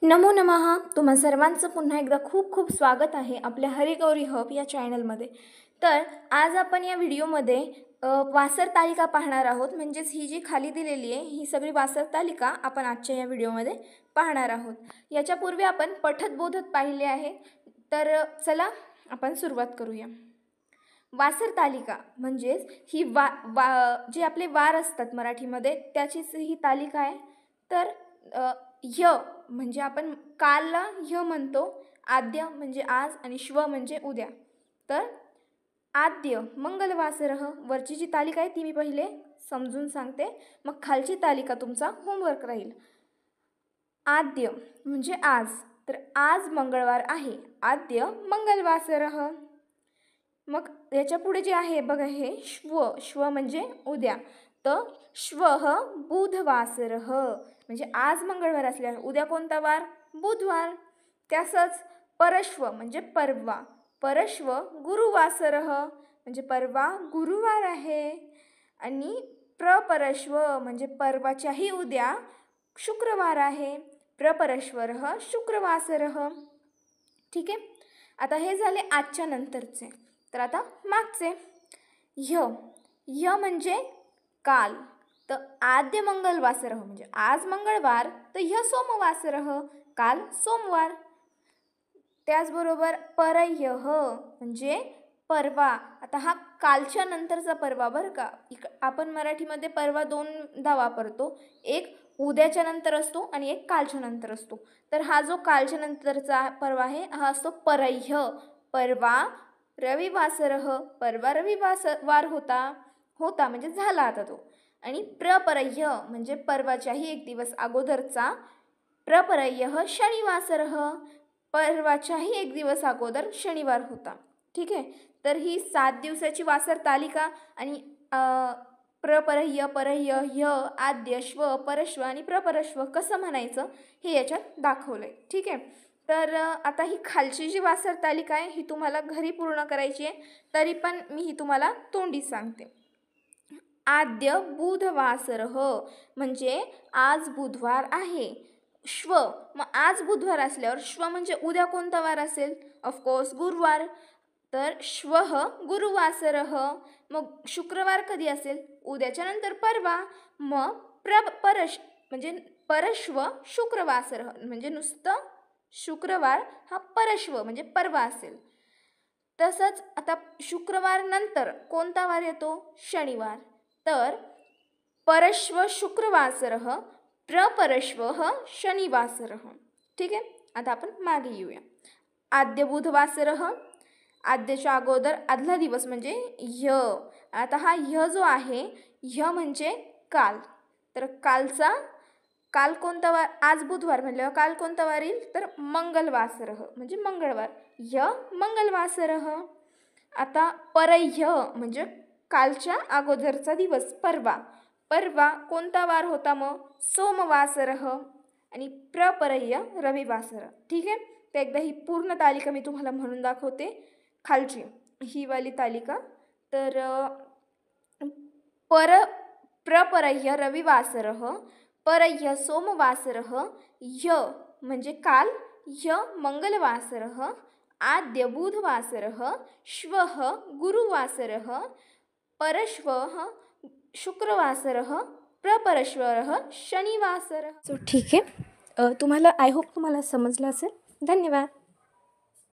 नमो नमः. तुम्हा सर्वांचं पुन्हा एकदा खूप खूप स्वागत आहे आपल्या हरिगौरी हब या चॅनलमध्ये. तर आज आपण या व्हिडिओमध्ये वासर तालिका पाहणार आहोत. म्हणजेच ही जी खाली दिलेली आहे ही सगळी वासर तालिका आपण आजच्या या व्हिडिओमध्ये पाहणार आहोत. याच्यापूर्वी आपण पठत बोधत पाहिले आहे. तर चला आपण सुरुवात करूया. वासर तालिका म्हणजेच ही जे आपले वार असतात मराठीमध्ये त्याचीच ही तालिका आहे. तर य म्हणजे आपण कालला य म्हणतो, आद्य म्हणजे आज आणि श्व म्हणजे उद्या. तर आद्य मंगलवासरः वरची जी तालिका आहे ती मी पहिले समजून सांगते, मग खालची तालिका तुमचा होमवर्क राहील. आद्य म्हणजे आज, तर आज मंगळवार आहे, आद्य मंगलवासरः. मग याच्या पुढे जे आहे बघा हे श्व, श्व म्हणजे उद्या, तर श्वः बुधवासरः म्हणजे आज मंगळवार असल्यावर उद्या कोणता वार? बुधवार. त्यासच परश्व म्हणजे परवा, परश्व गुरुवासरः म्हणजे परवा गुरुवार आहे. आणि प्रपरश्व म्हणजे परवाच्याही उद्या शुक्रवार आहे, प्रपरश्वरः शुक्रवासरः. ठीक आहे. आता हे झाले आजच्या नंतरचे. तर आता मागचे य म्हणजे काल, तर आद्य मंगलवासरः म्हणजे आज मंगळवार, तर ह्य सोमवासरः काल सोमवार. त्याचबरोबर परह्यः म्हणजे परवा. आता हा कालच्या नंतरचा परवा बरं का. आपण मराठीमध्ये परवा दोनदा वापरतो, एक उद्याच्या नंतर असतो आणि एक कालच्या नंतर असतो. तर हा जो कालच्या नंतरचा परवा आहे हा असतो परह्य. परवा रविवासरः, परवा रविवार होता म्हणजे झाला आता तो. आणि प्रपरह्य म्हणजे परवाच्याही एक दिवस अगोदरचा, प्रपरह्यः शनिवासरः परवाच्याही एक दिवस अगोदर शनिवार होता. ठीक आहे. तर ही 7 दिवसाची वासर तालिका आणि प्रपरह्य, परह्य, ह्य, आद्य, श्व, परश्व आणि प्रपरश्व कसं म्हणायचं हे याच्यात दाखवलं आहे. ठीक आहे. तर आता ही खालची जी वासर तालिका आहे ही तुम्हाला घरी पूर्ण करायची आहे, तरी पण मी ही तुम्हाला तोंडी सांगते. आद्य बुधवासरः म्हणजे आज बुधवार आहे. श्व, मग आज बुधवार असल्यावर श्व म्हणजे उद्या कोणता वार असेल? ऑफकोर्स गुरुवार. तर श्वः गुरुवासरः. मग शुक्रवार कधी असेल? उद्याच्या नंतर परवा. मग म्हणजे परश्व शुक्रवासरः म्हणजे नुसतं शुक्रवार हा परश्व म्हणजे परवा असेल. तसंच आता शुक्रवार नंतर कोणता वार येतो? शनिवार. तर परश्व शुक्रवासरः, प्रपरश्वः शनिवासरः. ठीक आहे. आता आपण मागे येऊया. आद्य बुधवासरः, आद्यच्या अगोदर आदला दिवस म्हणजे ह्य. आता हा ह्य जो आहे, ह्य म्हणजे काल. तर काल कोणता वार? आज बुधवार म्हणल्यावर काल कोणता वार येईल? तर मंगलवासरः म्हणजे मंगळवार, ह्य मंगलवासरः. आता परह्य म्हणजे कालच्या अगोदरचा दिवस परवा, परवा कोणता वार होता? मग सोमवासरः. आणि प्रपरह्य रविवासरः. ठीक आहे. तर एकदा ही पूर्ण तालिका मी तुम्हाला म्हणून दाखवते. खालची ही वाली तालिका. तर प्रपरह्य रविवासरः, परह्य सोमवासरः, ह्य म्हणजे काल, ह्य मंगलवासरः, आद्य बुधवासरः, श्वः गुरुवासरः, परश्वः शुक्रवासरः, प्रपरश्वरः शनिवासरः. सो ठीक आहे. आय होप तुम्हाला समजलं असेल. धन्यवाद.